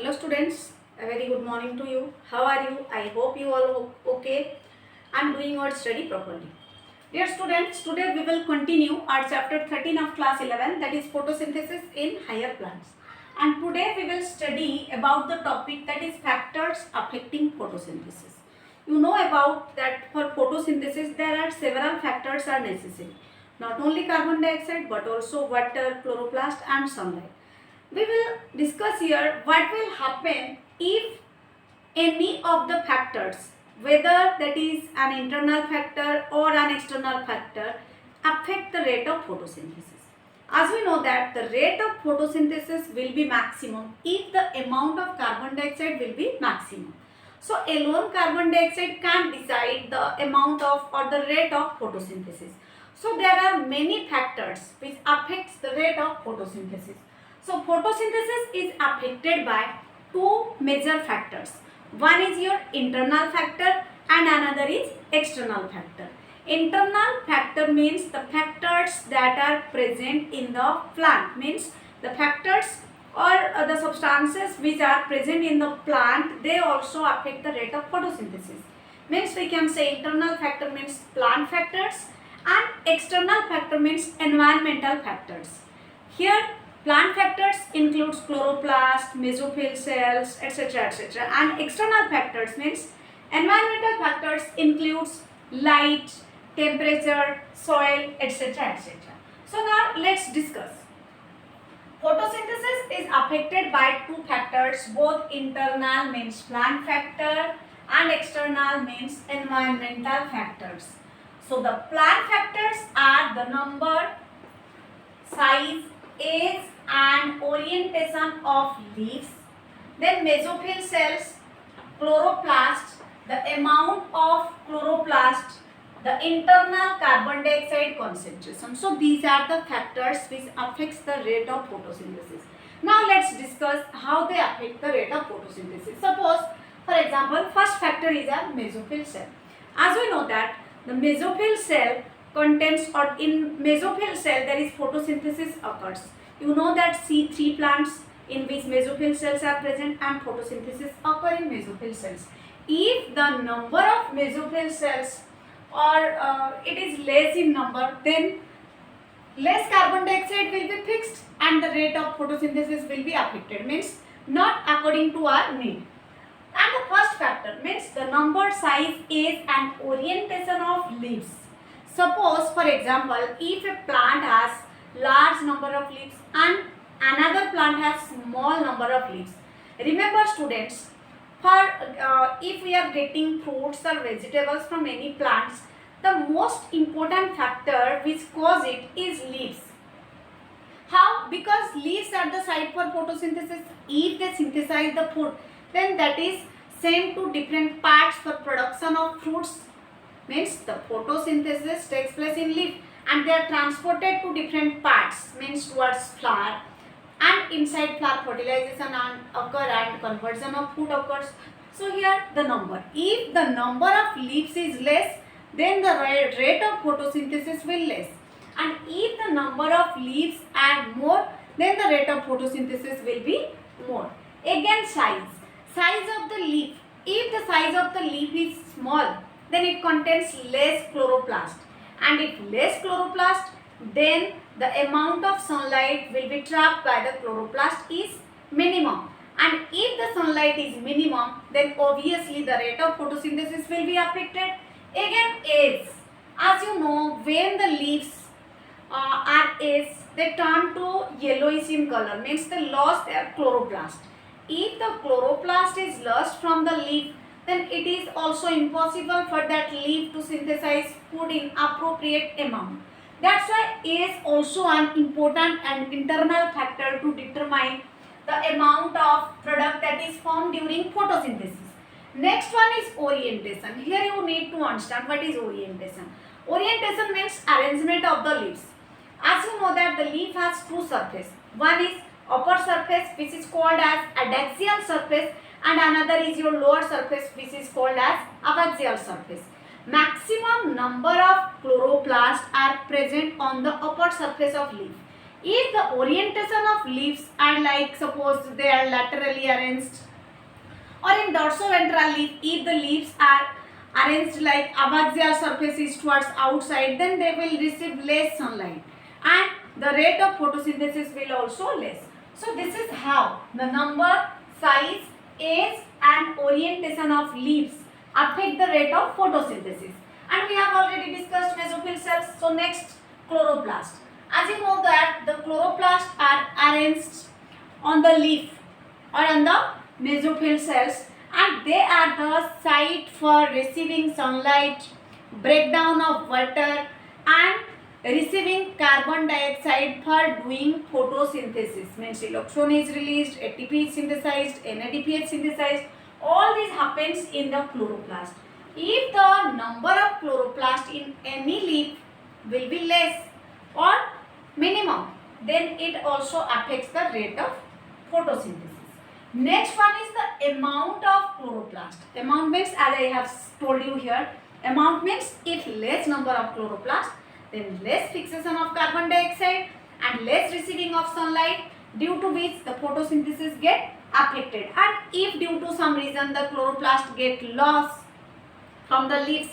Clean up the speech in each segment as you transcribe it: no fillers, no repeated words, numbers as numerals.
Hello students, a very good morning to you. How are you? I hope you all okay and doing your study properly. Dear students, today we will continue our chapter 13 of class 11, that is photosynthesis in higher plants. And today we will study about the topic that is factors affecting photosynthesis. You know about that for photosynthesis there are several factors are necessary. Not only carbon dioxide but also water, chloroplast and sunlight. We will discuss here what will happen if any of the factors, whether that is an internal factor or an external factor, affect the rate of photosynthesis. As we know that the rate of photosynthesis will be maximum if the amount of carbon dioxide will be maximum. So alone carbon dioxide can't decide the amount of or the rate of photosynthesis. So there are many factors which affects the rate of photosynthesis. So photosynthesis is affected by two major factors. One is your internal factor and another is external factor. Internal factor means the factors that are present in the plant, means the factors or the substances which are present in the plant, they also affect the rate of photosynthesis. Means we can say internal factor means plant factors and external factor means environmental factors. Here plant factors includes chloroplast, mesophyll cells, etc. And external factors means environmental factors includes light, temperature, soil, etc. So now let's discuss. Photosynthesis is affected by two factors, both internal means plant factor and external means environmental factors. So the plant factors are the number, size, age and orientation of leaves. Then mesophyll cells, chloroplast, the amount of chloroplast, the internal carbon dioxide concentration. So these are the factors which affects the rate of photosynthesis. Now let's discuss how they affect the rate of photosynthesis. Suppose for example first factor is a mesophyll cell. As we know that the mesophyll cell contains, or in mesophyll cell there is photosynthesis occurs. You know that C3 plants in which mesophyll cells are present and photosynthesis occur in mesophyll cells. If the number of mesophyll cells or it is less in number, then less carbon dioxide will be fixed and the rate of photosynthesis will be affected, means not according to our need. And the first factor means the number, size, age and orientation of leaves. Suppose for example if a plant has large number of leaves and another plant has small number of leaves. Remember students, for if we are getting fruits or vegetables from any plants, the most important factor which cause it is leaves. How? Because leaves are the site for photosynthesis. If they synthesize the food, then that is sent to different parts for production of fruits. Means the photosynthesis takes place in leaf and they are transported to different parts, means towards flower, and inside flower fertilization and occur and conversion of food occurs. So here the number, if the number of leaves is less, then the rate of photosynthesis will less, and if the number of leaves are more, then the rate of photosynthesis will be more. Again size of the leaf, if the size of the leaf is small, then it contains less chloroplast, and if less chloroplast, then the amount of sunlight will be trapped by the chloroplast is minimum, and if the sunlight is minimum, then obviously the rate of photosynthesis will be affected. Again age, as you know, when the leaves are aged, they turn to yellowish in color, means they lost their chloroplast. If the chloroplast is lost from the leaf, then it is also impossible for that leaf to synthesize food in appropriate amount. That's why age also an important and internal factor to determine the amount of product that is formed during photosynthesis. Next one is orientation. Here you need to understand what is orientation. Orientation means arrangement of the leaves. As you know that the leaf has two surfaces. One is upper surface which is called as adaxial surface, and another is your lower surface which is called as abaxial surface. Maximum number of chloroplasts are present on the upper surface of leaf. If the orientation of leaves are like, suppose they are laterally arranged, or in dorsoventral leaf, if the leaves are arranged like abaxial surfaces towards outside, then they will receive less sunlight and the rate of photosynthesis will also less. So this is how the number, size, age and orientation of leaves affect the rate of photosynthesis. And we have already discussed mesophyll cells. So next, chloroplast. As you know that the chloroplasts are arranged on the leaf or on the mesophyll cells, and they are the site for receiving sunlight, breakdown of water and receiving carbon dioxide for doing photosynthesis. Means electron is released, ATP is synthesized, NADPH synthesized. All this happens in the chloroplast. If the number of chloroplast in any leaf will be less or minimum, then it also affects the rate of photosynthesis. Next one is the amount of chloroplast. Amount means, as I have told you here, amount means if less number of chloroplast, then less fixation of carbon dioxide and less receiving of sunlight, due to which the photosynthesis get affected. And if due to some reason the chloroplast get lost from the leaves,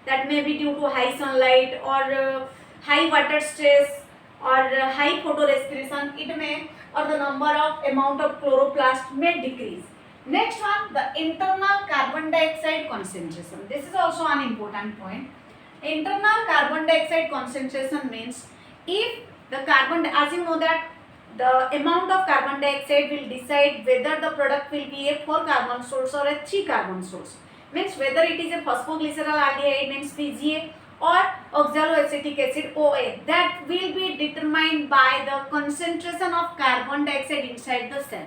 that may be due to high sunlight or high water stress or high photorespiration, it may, or the number of amount of chloroplast may decrease. Next one, the internal carbon dioxide concentration. This is also an important point. Internal carbon dioxide concentration means if the carbon, as you know that the amount of carbon dioxide will decide whether the product will be a 4 carbon source or a 3 carbon source. Means whether it is a phosphoglycerol aldehyde means PGA or oxaloacetic acid OA, that will be determined by the concentration of carbon dioxide inside the cell.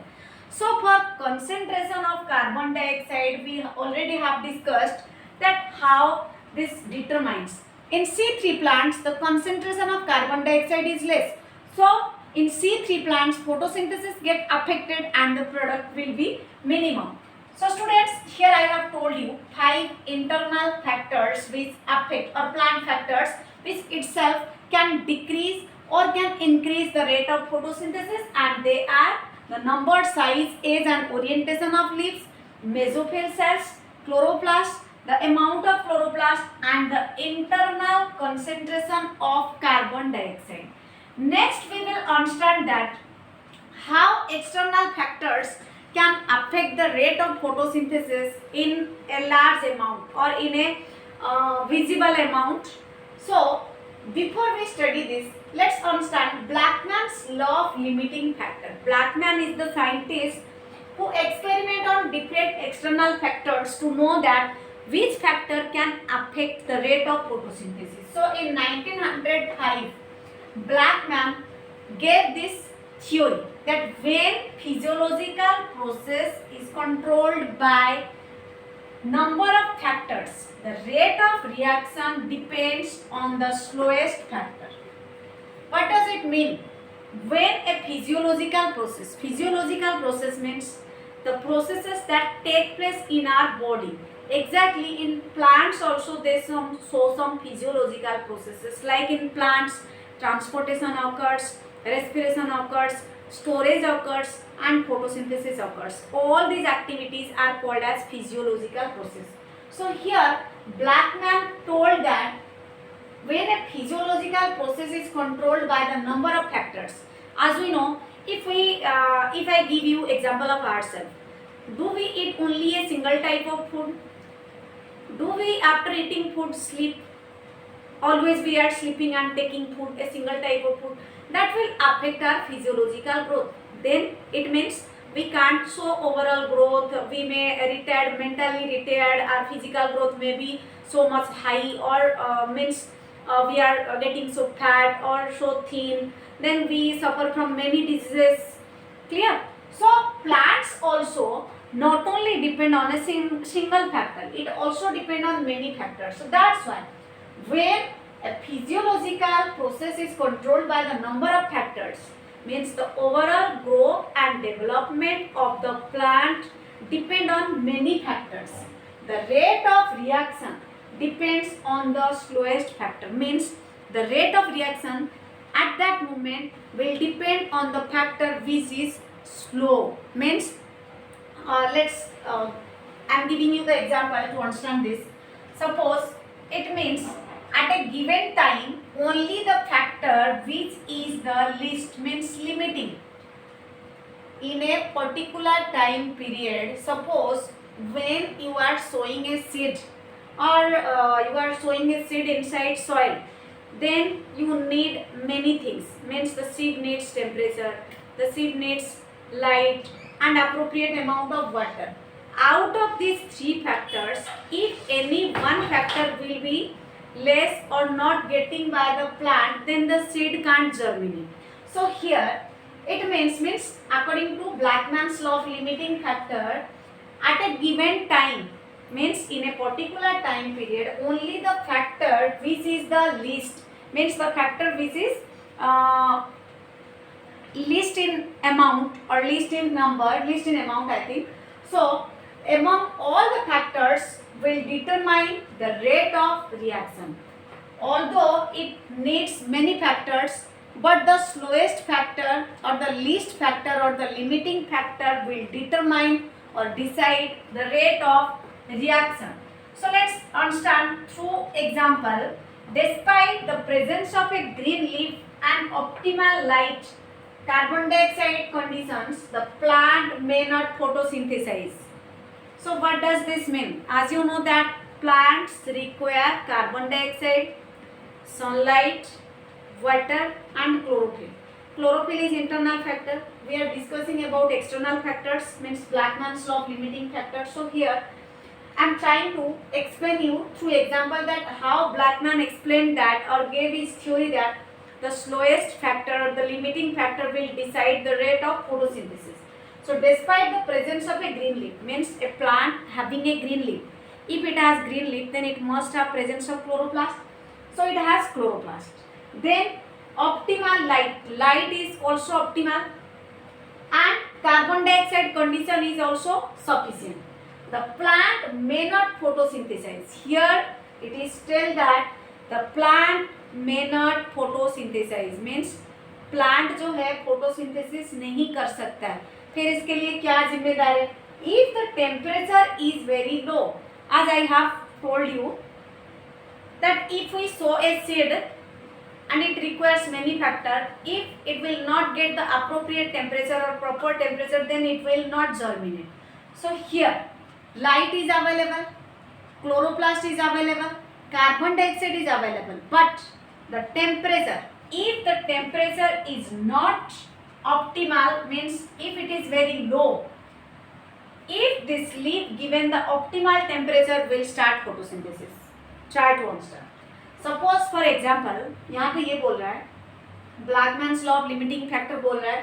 So for concentration of carbon dioxide, we already have discussed that how this determines. In C3 plants, the concentration of carbon dioxide is less. So in C3 plants, photosynthesis get affected and the product will be minimum. So students, here I have told you 5 internal factors which affect, or plant factors which itself can decrease or can increase the rate of photosynthesis, and they are the number, size, age and orientation of leaves, mesophyll cells, chloroplast, the amount of chloroplast and the internal concentration of carbon dioxide. Next we will understand that how external factors can affect the rate of photosynthesis in a large amount or in a visible amount. So before we study this, let's understand Blackman's law of limiting factor. Blackman is the scientist who experiment on different external factors to know that which factor can affect the rate of photosynthesis. So in 1905, Blackman gave this theory that when physiological process is controlled by number of factors, the rate of reaction depends on the slowest factor. What does it mean? When a physiological process means the processes that take place in our body. Exactly, in plants also they show some physiological processes, like in plants transportation occurs, respiration occurs, storage occurs and photosynthesis occurs. All these activities are called as physiological process. So here Blackman told that when a physiological process is controlled by the number of factors, as we know, if I give you example of ourselves, do we eat only a single type of food? Do we after eating food sleep? Always we are sleeping and taking food, a single type of food. That will affect our physiological growth. Then it means we can't show overall growth. We may retired, mentally retired. Our physical growth may be so much high, or means we are getting so fat or so thin. Then we suffer from many diseases. Clear? So plants also not only depend on a single factor. It also depend on many factors. So that's why when a physiological process is controlled by the number of factors, means the overall growth and development of the plant depend on many factors. The rate of reaction depends on the slowest factor, means the rate of reaction at that moment will depend on the factor which is slow. Means I'm giving you the example to understand this. Suppose it means at a given time only the factor which is the least, means limiting. In a particular time period, suppose when you are sowing a seed or you are sowing a seed inside soil, then you need many things. Means the seed needs temperature, the seed needs light and appropriate amount of water. Out of these three factors, if any one factor will be less or not getting by the plant, then the seed can't germinate. So here it means according to Blackman's law of limiting factor, at a given time, means in a particular time period, only the factor which is the least, means the factor which is least in amount or least in number, least in amount I think. So among all the factors will determine the rate of reaction. Although it needs many factors, but the slowest factor or the least factor or the limiting factor will determine or decide the rate of reaction. So let's understand through example. Despite the presence of a green leaf and optimal light, carbon dioxide conditions, the plant may not photosynthesize. So what does this mean? As you know that plants require carbon dioxide, sunlight, water and chlorophyll. Chlorophyll is internal factor. We are discussing about external factors, means Blackman's law of limiting factors. So here I am trying to explain you through example that how Blackman explained that or gave his theory that the slowest factor or the limiting factor will decide the rate of photosynthesis. So despite the presence of a green leaf, means a plant having a green leaf, if it has green leaf then it must have presence of chloroplast. So it has chloroplast. Then optimal light is also optimal and carbon dioxide condition is also sufficient. The plant may not photosynthesize. Here it is tell that the plant may not photosynthesize, means plant जो है photosynthesis नहीं कर सकता है. फिर इसके लिए क्या जिम्मेदार है? If the temperature is very low, as I have told you that if we sow a seed and it requires many factors, if it will not get the appropriate temperature or proper temperature, then it will not germinate. So here light is available, chloroplast is available, carbon dioxide is available, but the temperature, if the temperature is not optimal, means if it is very low, if this leaf given the optimal temperature will start photosynthesis. Try to understand. Suppose for example यहाँ पे ये बोल रहा है, Blackman's law of limiting factor बोल रहा है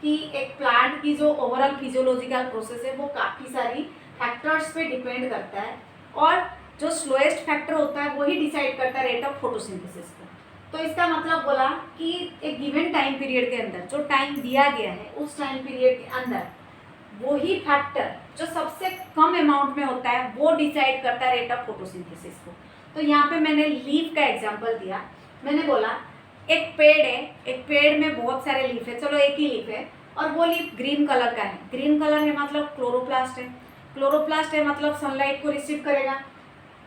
कि एक प्लांट की जो ओवरऑल फिजियोलॉजिकल प्रोसेस है वो काफ़ी सारी फैक्टर्स पे डिपेंड करता है और जो स्लोएस्ट फैक्टर होता है वही डिसाइड करता है रेट ऑफ फोटोसिंथेसिस को. तो इसका मतलब बोला कि एक गिवन टाइम पीरियड के अंदर जो टाइम दिया गया है उस टाइम पीरियड के अंदर वही फैक्टर जो सबसे कम अमाउंट में होता है वो डिसाइड करता है रेट ऑफ फोटोसिंथेसिस को. तो यहाँ पे मैंने लीफ का एग्जांपल दिया. मैंने बोला एक पेड़ है, एक पेड़ में बहुत सारे लीफ है, चलो एक ही लीफ है और वो लीफ ग्रीन कलर का है. ग्रीन कलर है मतलब क्लोरोप्लास्ट है, क्लोरोप्लास्ट है मतलब सनलाइट को रिसीव करेगा.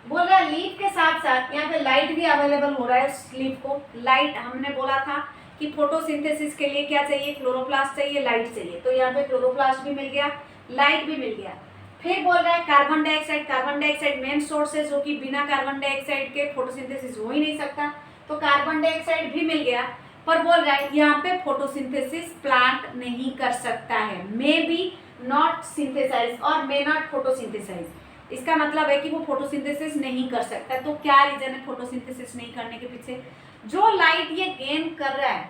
बोल रहा है लीफ के साथ साथ यहाँ पे लाइट भी अवेलेबल हो रहा है उस लीफ को. लाइट हमने बोला था कि फोटोसिंथेसिस के लिए क्या चाहिए, क्लोरोप्लास्ट चाहिए, लाइट चाहिए. तो यहाँ पे क्लोरोप्लास्ट भी मिल गया, लाइट भी मिल गया. फिर बोल रहा है carbon dioxide. Carbon dioxide main source है जो कि बिना कार्बन डाइऑक्साइड के फोटोसिंथेसिस हो ही नहीं सकता. तो कार्बन डाइऑक्साइड भी मिल गया. पर बोल रहा है यहाँ पे फोटोसिंथेसिस प्लांट नहीं कर सकता है. मे बी नॉट सिंथेसाइज और मे नॉट फोटोसिंथेसाइज. इसका मतलब है कि वो फोटोसिंथेसिस नहीं कर सकता. तो क्या रीजन है फोटोसिंथेसिस नहीं करने के पीछे? जो लाइट ये गेन कर रहा है,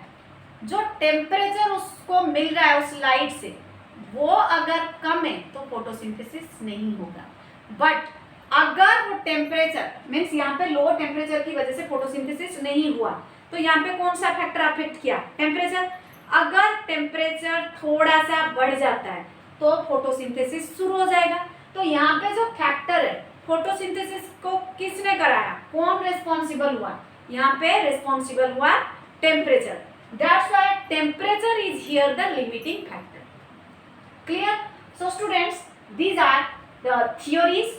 जो टेम्परेचर उसको मिल रहा है उस लाइट से, वो अगर कम है तो फोटोसिंथेसिस नहीं होगा. बट अगर वो टेम्परेचर मीन्स यहाँ पे लो टेम्परेचर की वजह से फोटोसिंथेसिस नहीं हुआ तो यहाँ पे कौन सा फैक्टर अफेक्ट किया? टेम्परेचर. अगर टेम्परेचर थोड़ा सा बढ़ जाता है तो फोटोसिंथेसिस शुरू हो जाएगा. तो यहाँ पे जो फैक्टर है फोटोसिंथेसिस को किसने कराया, कौन रेस्पॉन्सिबल हुआ? यहाँ पे रेस्पॉन्सिबल हुआ temperature. That's why temperature is here the limiting factor. Clear? So students, these are the theories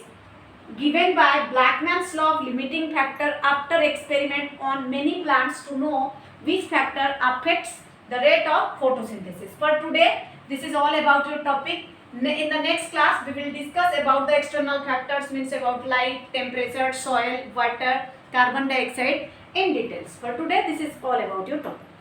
given by Blackman's law of limiting factor after experiment on many plants to know which factor affects the rate of photosynthesis. For today, this is all about your topic. In the next class, we will discuss about the external factors, means about light, temperature, soil, water, carbon dioxide in details. For today, this is all about your topic.